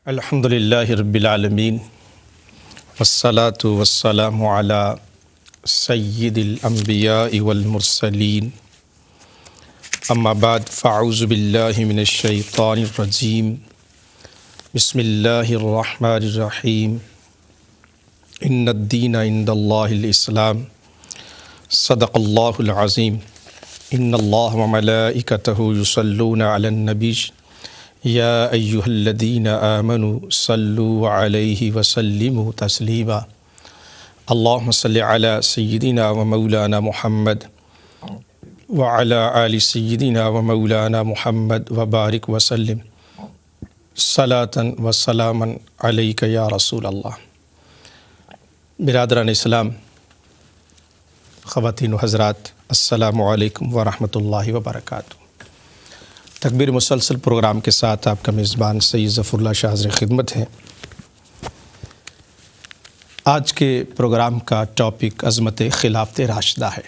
الحمدللہ رب العالمین والصلاة والسلام علی سید الانبیاء والمرسلین اما بعد فاعوذ باللہ من الشیطان الرجیم بسم اللہ الرحمن الرحیم ان الدین عند اللہ الاسلام صدق اللہ العظیم ان اللہ وملائکتہ یصلون علی النبی یا ایہا الذین آمنوا صلوا علیہ وسلموا تسلیما اللہم صلی علی سیدنا و مولانا محمد وعلی آل سیدنا و مولانا محمد وبارک وسلم صلاۃ و سلاما علیک یا رسول اللہ۔ برادران اسلام، خواتین و حضرات، السلام علیکم ورحمۃ اللہ وبرکاتہ۔ تکبیر مسلسل پروگرام کے ساتھ آپ کا میزبان سید ظفر اللہ شاہ حاضر خدمت ہے۔ آج کے پروگرام کا ٹاپک عظمت خلافت راشدہ ہے۔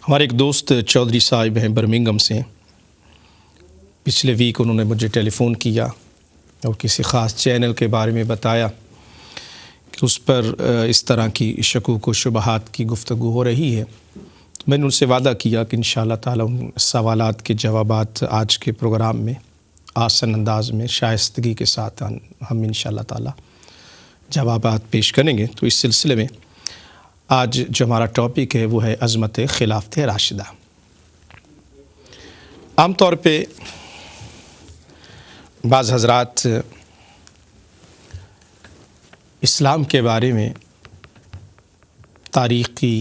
ہمارے ایک دوست چودھری صاحب ہیں برمنگھم سے، پچھلے ویک انہوں نے مجھے ٹیلی فون کیا اور کسی خاص چینل کے بارے میں بتایا کہ اس پر اس طرح کی شکوک و شبہات کی گفتگو ہو رہی ہے۔ میں نے ان سے وعدہ کیا کہ انشاءاللہ تعالیٰ ان سوالات کے جوابات آج کے پروگرام میں آسن انداز میں شائستگی کے ساتھ ہم انشاءاللہ تعالیٰ جوابات پیش کریں گے۔ تو اس سلسلے میں آج جو ہمارا ٹاپک ہے وہ ہے عظمت خلافت راشدہ۔ عام طور پہ بعض حضرات اسلام کے بارے میں تاریخی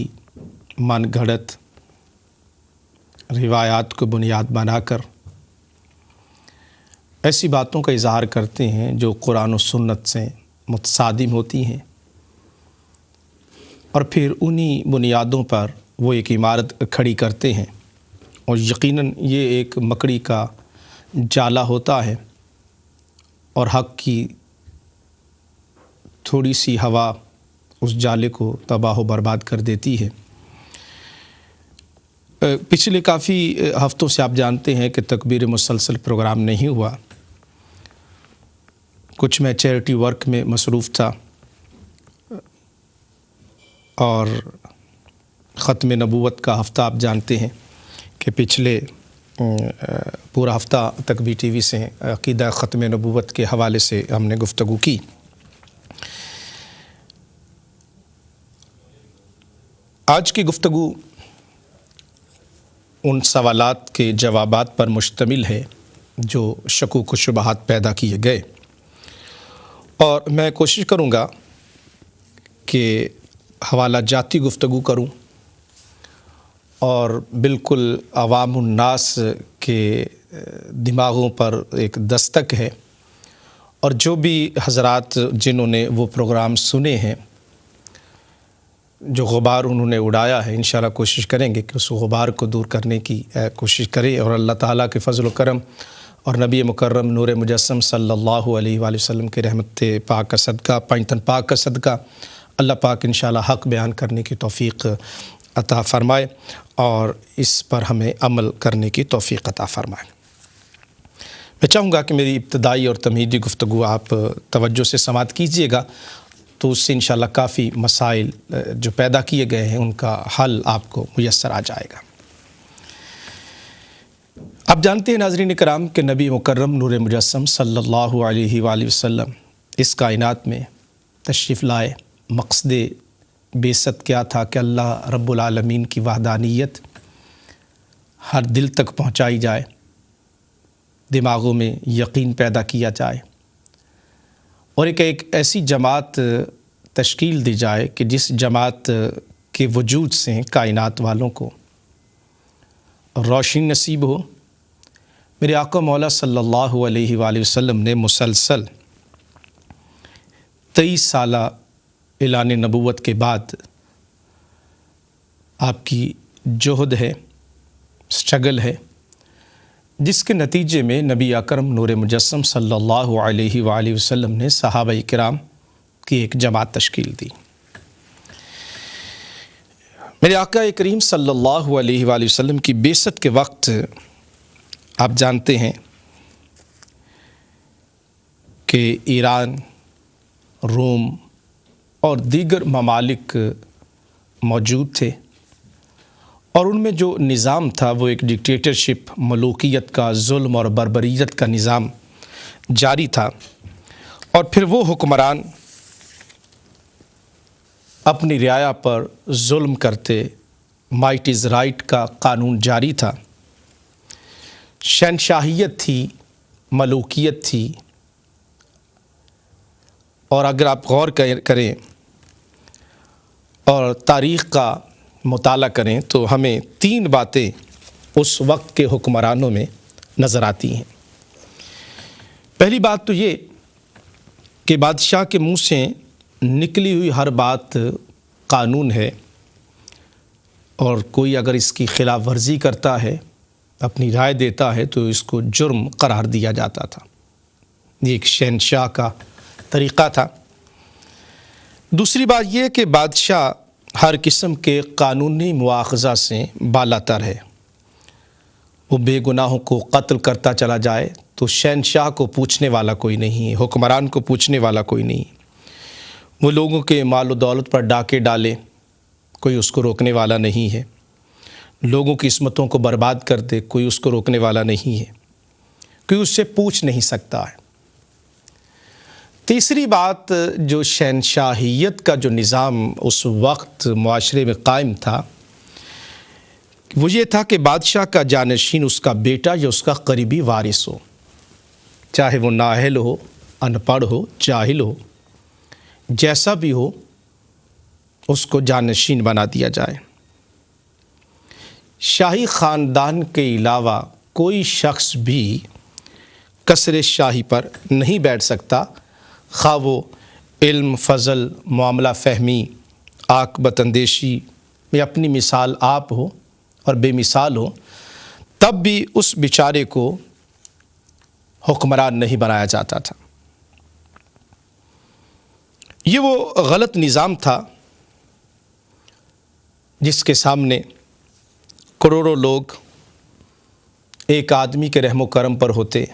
من گھڑت روایات کو بنیاد بنا کر ایسی باتوں کا اظہار کرتے ہیں جو قرآن و سنت سے متصادم ہوتی ہیں، اور پھر انہی بنیادوں پر وہ ایک عمارت کھڑی کرتے ہیں، اور یقیناً یہ ایک مکڑی کا جالا ہوتا ہے اور حق کی تھوڑی سی ہوا اس جالے کو تباہ و برباد کر دیتی ہے۔ پچھلے کافی ہفتوں سے آپ جانتے ہیں کہ تکبیر مسلسل پروگرام نہیں ہوا، کچھ میں چیریٹی ورک میں مصروف تھا، اور ختم نبوت کا ہفتہ آپ جانتے ہیں کہ پچھلے پورا ہفتہ تکبیر ٹی وی سے عقیدہ ختم نبوت کے حوالے سے ہم نے گفتگو کی۔ آج کی گفتگو ان سوالات کے جوابات پر مشتمل ہے جو شکوک و شبہات پیدا کیے گئے، اور میں کوشش کروں گا کہ حوالہ جاتی گفتگو کروں اور بالکل عوام الناس کے دماغوں پر ایک دستک ہے، اور جو بھی حضرات جنہوں نے وہ پروگرام سنے ہیں، جو غبار انہوں نے اڑایا ہے، انشاءاللہ کوشش کریں گے کہ اس غبار کو دور کرنے کی کوشش کریں، اور اللہ تعالیٰ کے فضل و کرم اور نبی مکرم نور مجسم صلی اللہ علیہ وآلہ وسلم کے رحمت پاک کا صدقہ، پنجتن پاک کا صدقہ، اللہ پاک انشاءاللہ حق بیان کرنے کی توفیق عطا فرمائے اور اس پر ہمیں عمل کرنے کی توفیق عطا فرمائے۔ میں چاہوں گا کہ میری ابتدائی اور تمہیدی گفتگو آپ توجہ سے سماعت کیجئے گا، تو اس سے انشاءاللہ کافی مسائل جو پیدا کیے گئے ہیں ان کا حل آپ کو میسر آ جائے گا۔ آپ جانتے ہیں ناظرین کرام کہ نبی مکرم نور مجسم صلی اللہ علیہ وآلہ وسلم اس کائنات میں تشریف لائے۔ مقصد بعثت کیا تھا کہ اللہ رب العالمین کی وحدانیت ہر دل تک پہنچائی جائے، دماغوں میں یقین پیدا کیا جائے، اور ایک ایسی جماعت تشکیل دی جائے کہ جس جماعت کے وجود سے کائنات والوں کو روشنی نصیب ہو۔ میرے آقا مولا صلی اللہ علیہ وآلہ وسلم نے مسلسل 23 سالہ اعلان نبوت کے بعد آپ کی جہد ہے، سٹرگل ہے، جس کے نتیجے میں نبی اکرم نور مجسم صلی اللہ علیہ وآلہ وسلم نے صحابہ کرام کی ایک جماعت تشکیل دی۔ میرے آقا کریم صلی اللہ علیہ وآلہ وسلم کی بعثت کے وقت آپ جانتے ہیں کہ ایران، روم اور دیگر ممالک موجود تھے، اور ان میں جو نظام تھا وہ ایک ڈکٹیٹرشپ، ملوکیت کا، ظلم اور بربریت کا نظام جاری تھا، اور پھر وہ حکمران اپنی رعایا پر ظلم کرتے، مائٹ از رائٹ کا قانون جاری تھا، شہنشاہیت تھی، ملوکیت تھی۔ اور اگر آپ غور کریں اور تاریخ کا مطالعہ کریں تو ہمیں 3 باتیں اس وقت کے حکمرانوں میں نظر آتی ہیں۔ پہلی بات تو یہ کہ بادشاہ کے منہ سے نکلی ہوئی ہر بات قانون ہے، اور کوئی اگر اس کی خلاف ورزی کرتا ہے، اپنی رائے دیتا ہے، تو اس کو جرم قرار دیا جاتا تھا۔ یہ ایک شہنشاہ کا طریقہ تھا۔ دوسری بات یہ کہ بادشاہ ہر قسم کے قانونی مواخذہ سے بالا تر ہے۔ وہ بے گناہوں کو قتل کرتا چلا جائے تو شہنشاہ کو پوچھنے والا کوئی نہیں ہے، حکمران کو پوچھنے والا کوئی نہیں۔ وہ لوگوں کے مال و دولت پر ڈاکے ڈالے، کوئی اس کو روکنے والا نہیں ہے۔ لوگوں کی عصمتوں کو برباد کر دے، کوئی اس کو روکنے والا نہیں ہے، کوئی اس سے پوچھ نہیں سکتا ہے۔ تیسری بات جو شہنشاہیت کا جو نظام اس وقت معاشرے میں قائم تھا وہ یہ تھا کہ بادشاہ کا جانشین اس کا بیٹا یا اس کا قریبی وارث ہو، چاہے وہ نااہل ہو، ان پڑھ ہو، جاہل ہو، جیسا بھی ہو، اس کو جانشین بنا دیا جائے۔ شاہی خاندان کے علاوہ کوئی شخص بھی قصر شاہی پر نہیں بیٹھ سکتا، خواہ وہ علم، فضل، معاملہ فہمی، عاقبت اندیشی میں اپنی مثال آپ ہو اور بے مثال ہو، تب بھی اس بیچارے کو حکمران نہیں بنایا جاتا تھا۔ یہ وہ غلط نظام تھا جس کے سامنے کروڑوں لوگ ایک آدمی کے رحم و کرم پر ہوتے،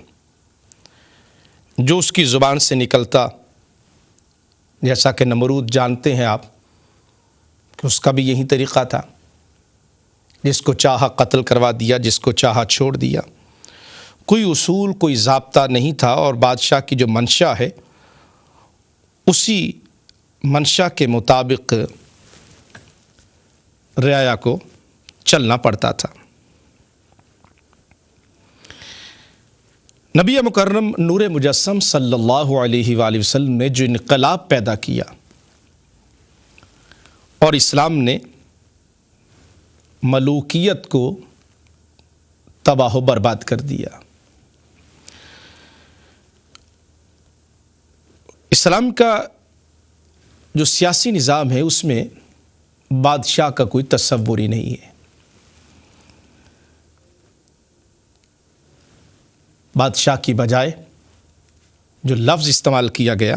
جو اس کی زبان سے نکلتا، جیسا کہ نمرود جانتے ہیں آپ کہ اس کا بھی یہی طریقہ تھا، جس کو چاہا قتل کروا دیا، جس کو چاہا چھوڑ دیا۔ کوئی اصول، کوئی ضابطہ نہیں تھا، اور بادشاہ کی جو منشا ہے اسی منشا کے مطابق رعایا کو چلنا پڑتا تھا۔ نبی مکرم نور مجسم صلی اللہ علیہ وآلہ وسلم نے جو انقلاب پیدا کیا اور اسلام نے ملوکیت کو تباہ و برباد کر دیا۔ اسلام کا جو سیاسی نظام ہے اس میں بادشاہ کا کوئی تصور ہی نہیں ہے۔ بادشاہ کی بجائے جو لفظ استعمال کیا گیا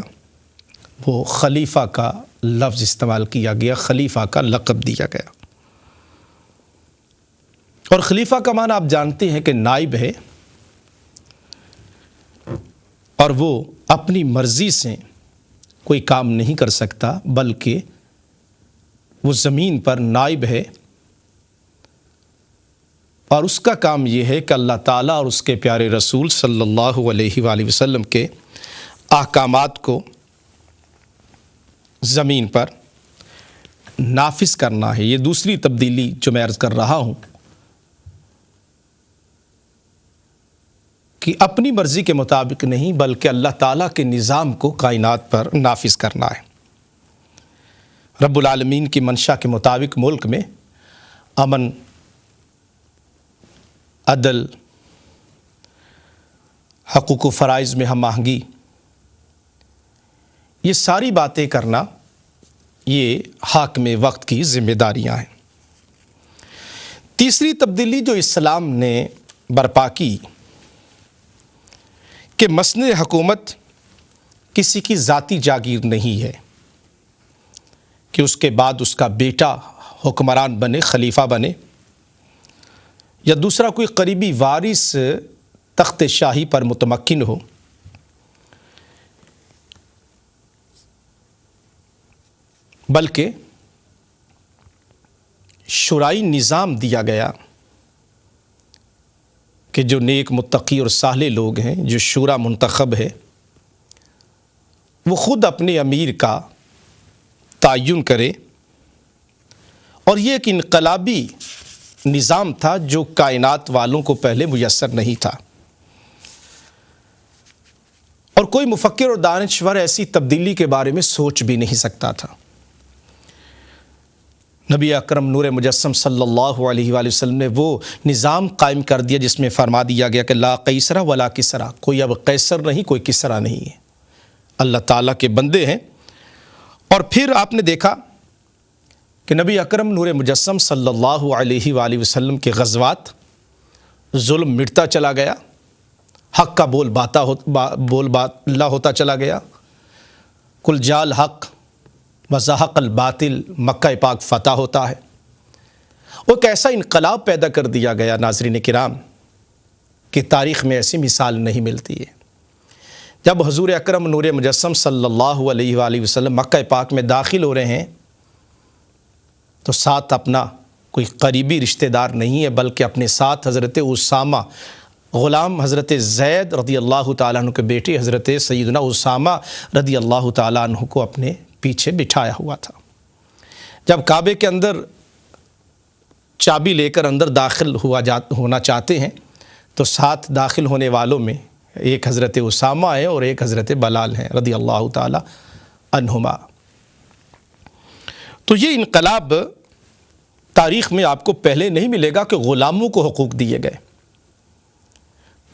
وہ خلیفہ کا لفظ استعمال کیا گیا، خلیفہ کا لقب دیا گیا۔ اور خلیفہ کا معنی آپ جانتے ہیں کہ نائب ہے، اور وہ اپنی مرضی سے کوئی کام نہیں کر سکتا، بلکہ وہ زمین پر نائب ہے، اور اس کا کام یہ ہے کہ اللہ تعالیٰ اور اس کے پیارے رسول صلی اللہ علیہ وآلہ وسلم کے احکامات کو زمین پر نافذ کرنا ہے۔ یہ دوسری تبدیلی جو میں عرض کر رہا ہوں کہ اپنی مرضی کے مطابق نہیں، بلکہ اللہ تعالیٰ کے نظام کو کائنات پر نافذ کرنا ہے۔ رب العالمین کی منشا کے مطابق ملک میں امن، عدل، حقوق و فرائض میں ہم آہنگی، یہ ساری باتیں کرنا یہ حاکم وقت کی ذمہ داریاں ہیں۔ تیسری تبدیلی جو اسلام نے برپا کی کہ مسند حکومت کسی کی ذاتی جاگیر نہیں ہے کہ اس کے بعد اس کا بیٹا حکمران بنے، خلیفہ بنے، یا دوسرا کوئی قریبی وارث تخت شاہی پر متمکن ہو۔ بلکہ شورائی نظام دیا گیا کہ جو نیک متقی اور صالح لوگ ہیں، جو شورا منتخب ہے، وہ خود اپنے امیر کا تعین کرے، اور یہ ایک انقلابی نظام تھا جو کائنات والوں کو پہلے میسر نہیں تھا، اور کوئی مفکر اور دانشور ایسی تبدیلی کے بارے میں سوچ بھی نہیں سکتا تھا۔ نبی اکرم نور مجسم صلی اللہ علیہ وآلہ وسلم نے وہ نظام قائم کر دیا جس میں فرما دیا گیا کہ لا قیصر ولا کسرا، کوئی اب قیصر نہیں، کوئی کسرا نہیں ہے، اللہ تعالیٰ کے بندے ہیں۔ اور پھر آپ نے دیکھا کہ نبی اکرم نور مجسم صلی اللہ علیہ وآلہ وسلم کے غزوات، ظلم مٹتا چلا گیا، حق کا بول بالا ہوتا چلا گیا، کل جال حق وزحق الباطل، مکہ پاک فتح ہوتا ہے۔ وہ ایک ایسا انقلاب پیدا کر دیا گیا ناظرین کرام کہ تاریخ میں ایسی مثال نہیں ملتی ہے۔ جب حضور اکرم نور مجسم صلی اللہ علیہ وآلہ وسلم مکہ پاک میں داخل ہو رہے ہیں تو ساتھ اپنا کوئی قریبی رشتہ دار نہیں ہے، بلکہ اپنے ساتھ حضرت اسامہ غلام حضرت زید رضی اللہ تعالیٰ عنہ کے بیٹے حضرت سیدنا اسامہ رضی اللہ تعالیٰ عنہ کو اپنے پیچھے بٹھایا ہوا تھا۔ جب کعبے کے اندر چابی لے کر اندر داخل ہونا چاہتے ہیں تو ساتھ داخل ہونے والوں میں ایک حضرت اسامہ ہے اور ایک حضرت بلال ہیں رضی اللہ تعالیٰ عنہما۔ تو یہ انقلاب تاریخ میں آپ کو پہلے نہیں ملے گا کہ غلاموں کو حقوق دیے گئے،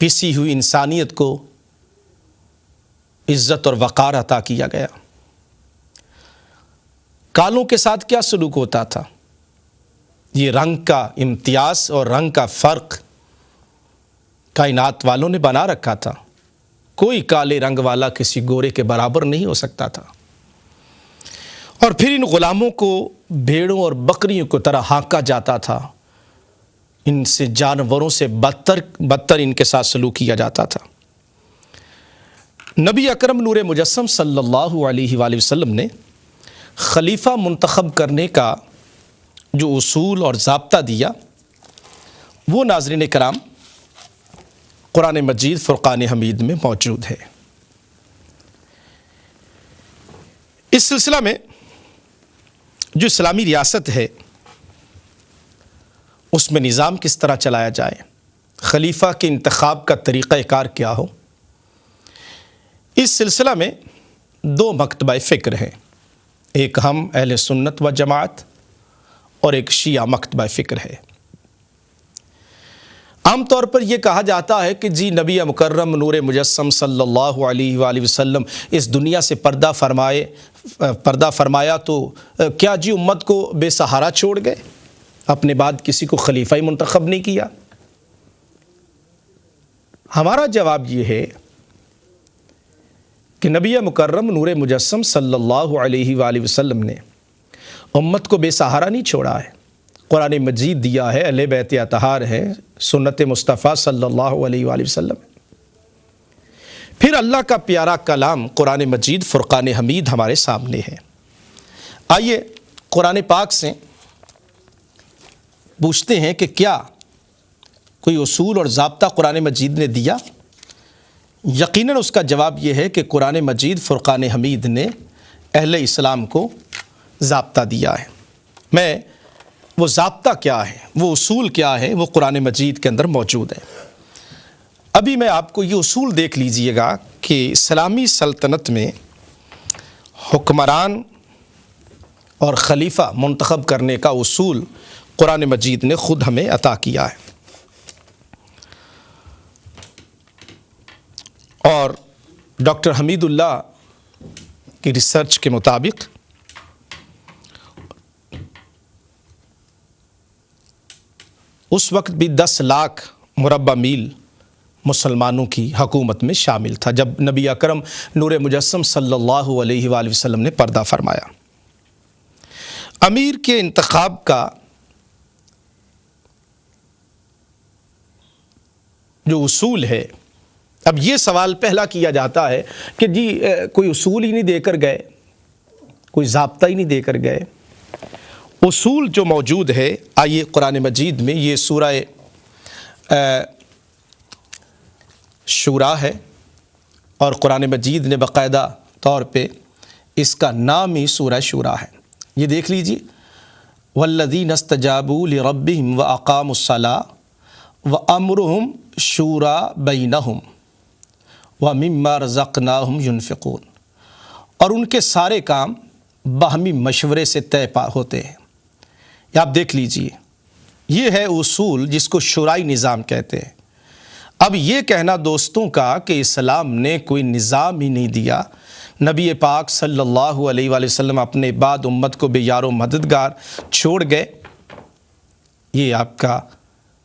پسی ہوئی انسانیت کو عزت اور وقار عطا کیا گیا۔ کالوں کے ساتھ کیا سلوک ہوتا تھا؟ یہ رنگ کا امتیاز اور رنگ کا فرق کائنات والوں نے بنا رکھا تھا، کوئی کالے رنگ والا کسی گورے کے برابر نہیں ہو سکتا تھا۔ اور پھر ان غلاموں کو بھیڑوں اور بکریوں کی طرح ہانکا جاتا تھا، ان سے جانوروں سے بدتر ان کے ساتھ سلوک کیا جاتا تھا۔ نبی اکرم نور مجسم صلی اللہ علیہ وآلہ وسلم نے خلیفہ منتخب کرنے کا جو اصول اور ضابطہ دیا وہ ناظرین کرام قرآن مجید فرقان حمید میں موجود ہے۔ اس سلسلہ میں جو اسلامی ریاست ہے اس میں نظام کس طرح چلایا جائے، خلیفہ کے انتخاب کا طریقہ کار کیا ہو، اس سلسلہ میں دو مکتبہ فکر ہیں، ایک ہم اہل سنت و جماعت اور ایک شیعہ مکتبہ فکر ہے۔ عام طور پر یہ کہا جاتا ہے کہ جی نبی مکرم نور مجسم صلی اللہ علیہ وآلہ وسلم اس دنیا سے پردہ فرمایا تو کیا جی امت کو بے سہارا چھوڑ گئے، اپنے بعد کسی کو خلیفہ ہی منتخب نہیں کیا؟ ہمارا جواب یہ ہے کہ نبی مکرم نور مجسم صلی اللہ علیہ وآلہ وسلم نے امت کو بے سہارا نہیں چھوڑا ہے، قرآن مجید دیا ہے، اہل بیت اطہار ہے، سنت مصطفیٰ صلی اللہ علیہ وآلہ وسلم، پھر اللہ کا پیارا کلام قرآن مجید فرقان حمید ہمارے سامنے ہے۔ آئیے قرآن پاک سے پوچھتے ہیں کہ کیا کوئی اصول اور ضابطہ قرآن مجید نے دیا؟ یقیناً اس کا جواب یہ ہے کہ قرآن مجید فرقان حمید نے اہل اسلام کو ضابطہ دیا ہے۔ میں وہ ضابطہ کیا ہے، وہ اصول کیا ہے، وہ قرآن مجید کے اندر موجود ہے۔ ابھی میں آپ کو یہ اصول دیکھ لیجئے گا کہ اسلامی سلطنت میں حکمران اور خلیفہ منتخب کرنے کا اصول قرآن مجید نے خود ہمیں عطا کیا ہے، اور ڈاکٹر حمید اللہ کی ریسرچ کے مطابق اس وقت بھی 10 لاکھ مربع میل مسلمانوں کی حکومت میں شامل تھا جب نبی اکرم نور مجسم صلی اللہ علیہ وآلہ وسلم نے پردہ فرمایا۔ امیر کے انتخاب کا جو اصول ہے، اب یہ سوال پہلا کیا جاتا ہے کہ جی کوئی اصول ہی نہیں دے کر گئے، کوئی ضابطہ ہی نہیں دے کر گئے۔ اصول جو موجود ہے، آئیے قرآن مجید میں، یہ سورہ شورا ہے، اور قرآن مجید نے باقاعدہ طور پہ اس کا نام ہی سورہ شورا ہے۔ یہ دیکھ لیجیے، والذین استجابوا لربہم واقاموا الصلاۃ وامرہم شورا بینہم ومما رزقناہم ینفقون، اور ان کے سارے کام باہمی مشورے سے طے ہوتے ہیں۔ یہ آپ دیکھ لیجئے، یہ ہے اصول جس کو شورائی نظام کہتے ہیں۔ اب یہ کہنا دوستوں کا کہ اسلام نے کوئی نظام ہی نہیں دیا، نبی پاک صلی اللہ علیہ وآلہ وسلم اپنے بعد امت کو بے یار و مددگار چھوڑ گئے، یہ آپ کا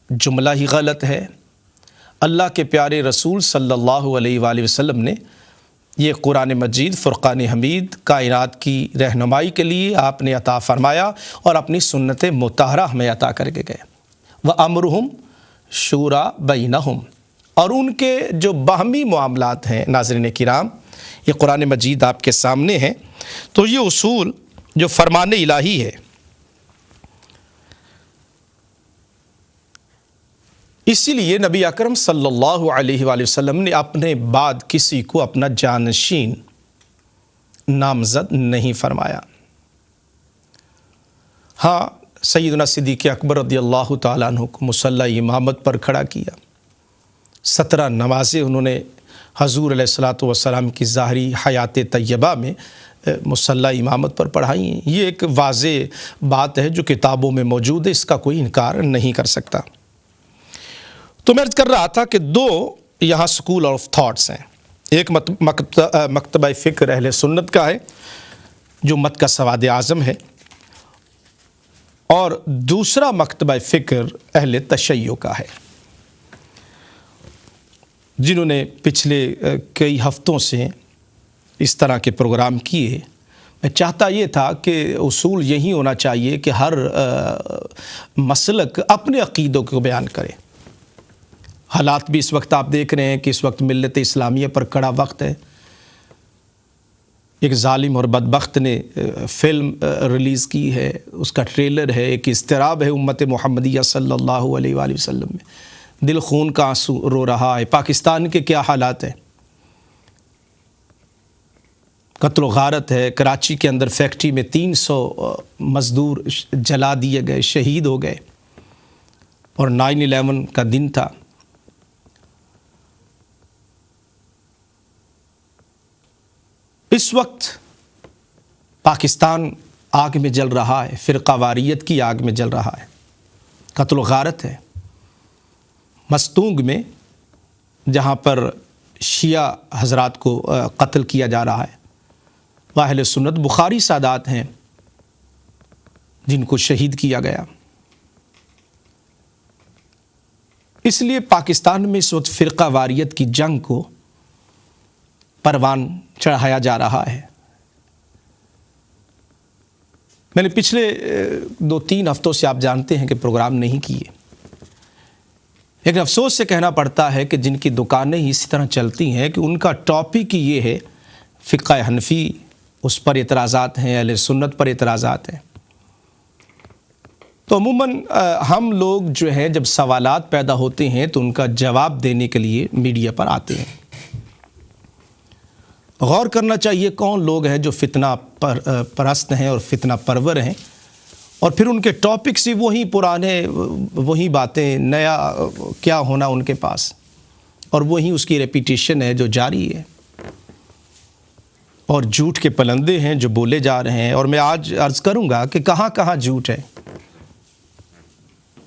جملہ ہی غلط ہے۔ اللہ کے پیارے رسول صلی اللہ علیہ وآلہ وسلم نے یہ قرآن مجید فرقان حمید کائنات کی رہنمائی کے لیے آپ نے عطا فرمایا اور اپنی سنت مطہرہ ہمیں عطا کر کے گئے۔ وَأَمْرُهُمْ شُورَا بَيْنَهُمْ، اور ان کے جو باہمی معاملات ہیں ناظرین کرام، یہ قرآن مجید آپ کے سامنے ہے، تو یہ اصول جو فرمان الہی ہے، اسی لیے نبی اکرم صلی اللہ علیہ وآلہ وسلم نے اپنے بعد کسی کو اپنا جانشین نامزد نہیں فرمایا۔ ہاں، سیدنا صدیق اکبر رضی اللہ تعالیٰ عنہ کو مصلی امامت پر کھڑا کیا، 17 نمازیں انہوں نے حضور علیہ الصلوۃ والسلام کی ظاہری حیات طیبہ میں مصلی امامت پر پڑھائی ہیں۔ یہ ایک واضح بات ہے جو کتابوں میں موجود ہے، اس کا کوئی انکار نہیں کر سکتا۔ تو میں عرض کر رہا تھا کہ 2 یہاں سکول آف تھاٹس ہیں، ایک مکتبہ فکر اہل سنت کا ہے جو مت کا سواد اعظم ہے، اور دوسرا مکتبہ فکر اہل تشیع کا ہے، جنہوں نے پچھلے کئی ہفتوں سے اس طرح کے پروگرام کیے۔ میں چاہتا یہ تھا کہ اصول یہی ہونا چاہیے کہ ہر مسلک اپنے عقیدوں کو بیان کرے۔ حالات بھی اس وقت آپ دیکھ رہے ہیں کہ اس وقت ملت اسلامیہ پر کڑا وقت ہے۔ ایک ظالم اور بدبخت نے فلم ریلیز کی ہے، اس کا ٹریلر ہے، ایک اضطراب ہے امت محمدیہ صلی اللہ علیہ وآلہ وسلم میں، دل خون کا آنسو رو رہا ہے۔ پاکستان کے کیا حالات ہیں، قتل و غارت ہے، کراچی کے اندر فیکٹری میں 300 مزدور جلا دیے گئے، شہید ہو گئے، اور 9/11 کا دن تھا۔ اس وقت پاکستان آگ میں جل رہا ہے، فرقہ واریت کی آگ میں جل رہا ہے، قتل و غارت ہے۔ مستونگ میں جہاں پر شیعہ حضرات کو قتل کیا جا رہا ہے، وہ اہل سنت بخاری سادات ہیں جن کو شہید کیا گیا۔ اس لیے پاکستان میں اس وقت فرقہ واریت کی جنگ کو پروان چڑھایا جا رہا ہے۔ میں نے پچھلے 2-3 ہفتوں سے آپ جانتے ہیں کہ پروگرام نہیں کیے، لیکن افسوس سے کہنا پڑتا ہے کہ جن کی دکانیں ہی اسی طرح چلتی ہیں کہ ان کا ٹاپک ہی یہ ہے فقہ حنفی، اس پر اعتراضات ہیں، اہل سنت پر اعتراضات ہیں۔ تو عموماً ہم لوگ جو ہیں جب سوالات پیدا ہوتے ہیں تو ان کا جواب دینے کے لیے میڈیا پر آتے ہیں۔ غور کرنا چاہیے کون لوگ ہیں جو فتنہ پرست ہیں اور فتنہ پرور ہیں، اور پھر ان کے ٹاپکس ہی وہی پرانے، وہی باتیں، نیا کیا ہونا ان کے پاس، اور وہی اس کی ریپیٹیشن ہے جو جاری ہے، اور جھوٹ کے پلندے ہیں جو بولے جا رہے ہیں۔ اور میں آج عرض کروں گا کہ کہاں کہاں جھوٹ ہے۔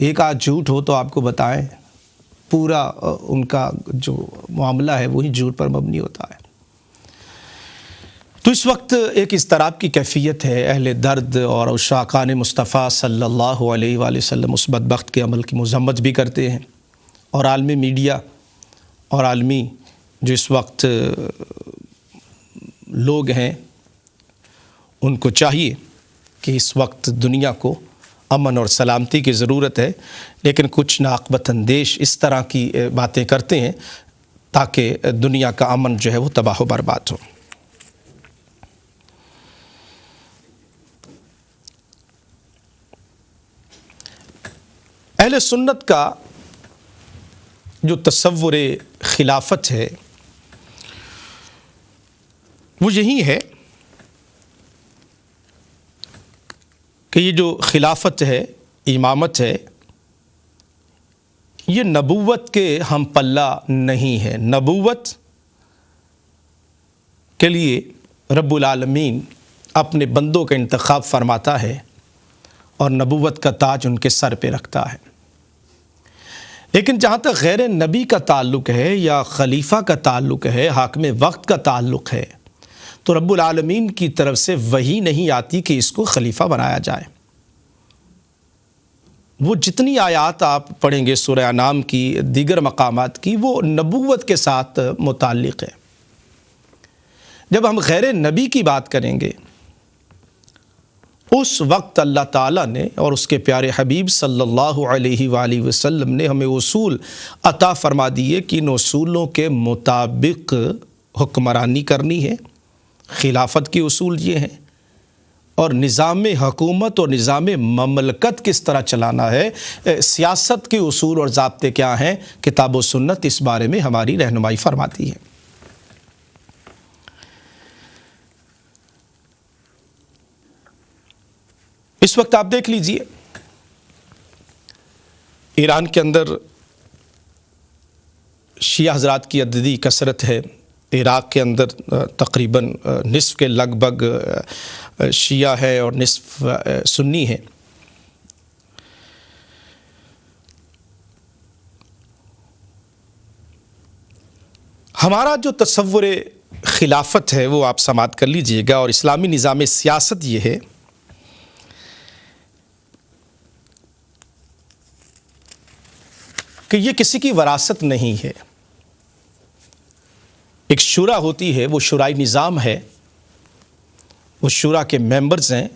ایک آدھ جھوٹ ہو تو آپ کو بتائیں، پورا ان کا جو معاملہ ہے وہی جھوٹ پر مبنی ہوتا ہے۔ تو اس وقت ایک اضطراب کی کیفیت ہے، اہل درد اور عشاقان مصطفیٰ صلی اللہ علیہ وآلہ وسلم اس بدبخت کے عمل کی مذمت بھی کرتے ہیں، اور عالمی میڈیا اور عالمی جو اس وقت لوگ ہیں ان کو چاہیے کہ اس وقت دنیا کو امن اور سلامتی کی ضرورت ہے، لیکن کچھ ناقبت اندیش اس طرح کی باتیں کرتے ہیں تاکہ دنیا کا امن جو ہے وہ تباہ و برباد ہو۔ اہل سنت کا جو تصور خلافت ہے وہ یہی ہے کہ یہ جو خلافت ہے، امامت ہے، یہ نبوت کے ہم پلہ نہیں ہے۔ نبوت کے لیے رب العالمین اپنے بندوں کا انتخاب فرماتا ہے اور نبوت کا تاج ان کے سر پہ رکھتا ہے۔ لیکن جہاں تک غیر نبی کا تعلق ہے یا خلیفہ کا تعلق ہے، حاکم وقت کا تعلق ہے، تو رب العالمین کی طرف سے وحی نہیں آتی کہ اس کو خلیفہ بنایا جائے۔ وہ جتنی آیات آپ پڑھیں گے سورہ انعام کی، دیگر مقامات کی، وہ نبوت کے ساتھ متعلق ہے۔ جب ہم غیر نبی کی بات کریں گے، اس وقت اللہ تعالیٰ نے اور اس کے پیارے حبیب صلی اللہ علیہ وآلہ وسلم نے ہمیں اصول عطا فرما دیے کہ ان اصولوں کے مطابق حکمرانی کرنی ہے۔ خلافت کے اصول یہ ہیں، اور نظام حکومت اور نظام مملکت کس طرح چلانا ہے، سیاست کے اصول اور ضابطے کیا ہیں، کتاب و سنت اس بارے میں ہماری رہنمائی فرماتی ہے۔ اس وقت آپ دیکھ لیجئے، ایران کے اندر شیعہ حضرات کی عددی کثرت ہے۔ عراق کے اندر تقریباً نصف کے لگ بھگ شیعہ ہے اور نصف سنی ہے۔ ہمارا جو تصور خلافت ہے وہ آپ سماعت کر لیجئے گا، اور اسلامی نظام سیاست یہ ہے کہ یہ کسی کی وراثت نہیں ہے۔ ایک شورا ہوتی ہے، وہ شورائی نظام ہے، وہ شورا کے ممبرز ہیں،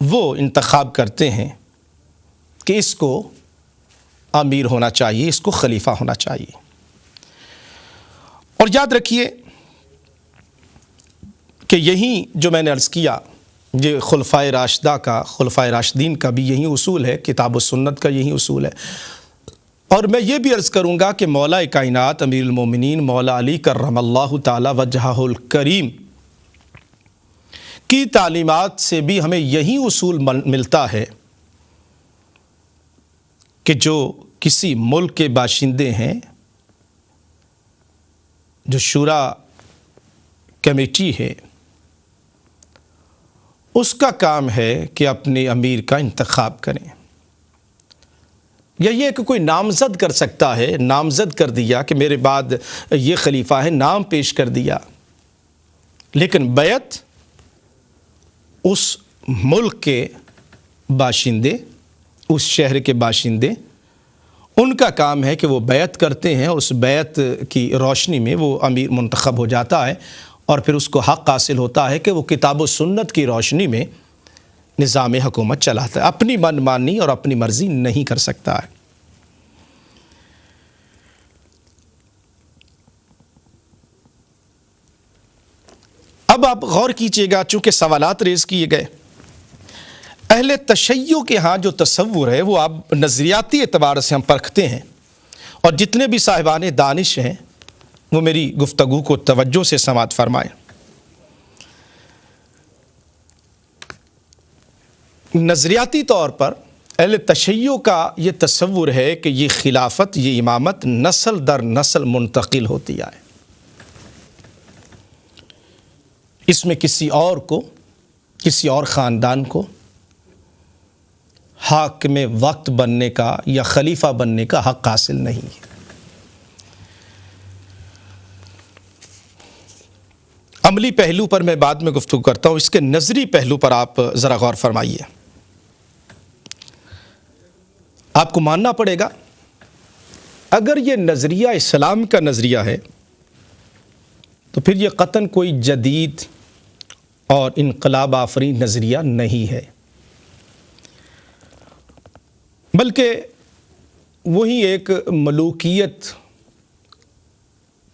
وہ انتخاب کرتے ہیں کہ اس کو امیر ہونا چاہیے، اس کو خلیفہ ہونا چاہیے۔ اور یاد رکھیے کہ یہی جو میں نے عرض کیا، یہ خلفائے راشدہ کا، خلفائے راشدین کا بھی یہی اصول ہے، کتاب و سنت کا یہی اصول ہے۔ اور میں یہ بھی عرض کروں گا کہ مولا کائنات امیر المومنین مولا علی کرم اللہ تعالی وجہہ الکریم کی تعلیمات سے بھی ہمیں یہی اصول ملتا ہے کہ جو کسی ملک کے باشندے ہیں، جو شورا کمیٹی ہے، اس کا کام ہے کہ اپنے امیر کا انتخاب کریں۔ یا یہ کہ کوئی نامزد کر سکتا ہے، نامزد کر دیا کہ میرے بعد یہ خلیفہ ہے، نام پیش کر دیا، لیکن بیعت اس ملک کے باشندے، اس شہر کے باشندے، ان کا کام ہے کہ وہ بیعت کرتے ہیں، اس بیعت کی روشنی میں وہ امیر منتخب ہو جاتا ہے، اور پھر اس کو حق حاصل ہوتا ہے کہ وہ کتاب و سنت کی روشنی میں نظام حکومت چلاتا ہے، اپنی من مانی اور اپنی مرضی نہیں کر سکتا ہے۔ اب آپ غور کیجئے گا، چونکہ سوالات ریز کیے گئے، اہل تشیع کے ہاں جو تصور ہے وہ آپ نظریاتی اعتبار سے ہم پرکھتے ہیں، اور جتنے بھی صاحبان دانش ہیں وہ میری گفتگو کو توجہ سے سماعت فرمائیں۔ نظریاتی طور پر اہل تشیع کا یہ تصور ہے کہ یہ خلافت، یہ امامت نسل در نسل منتقل ہوتی ہے، اس میں کسی اور کو، کسی اور خاندان کو حاکم وقت بننے کا یا خلیفہ بننے کا حق حاصل نہیں ہے۔ عملی پہلو پر میں بعد میں گفتگو کرتا ہوں، اس کے نظری پہلو پر آپ ذرا غور فرمائیے۔ آپ کو ماننا پڑے گا، اگر یہ نظریہ اسلام کا نظریہ ہے تو پھر یہ قطعاً کوئی جدید اور انقلاب آفرین نظریہ نہیں ہے، بلکہ وہی ایک ملوکیت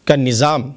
کا نظام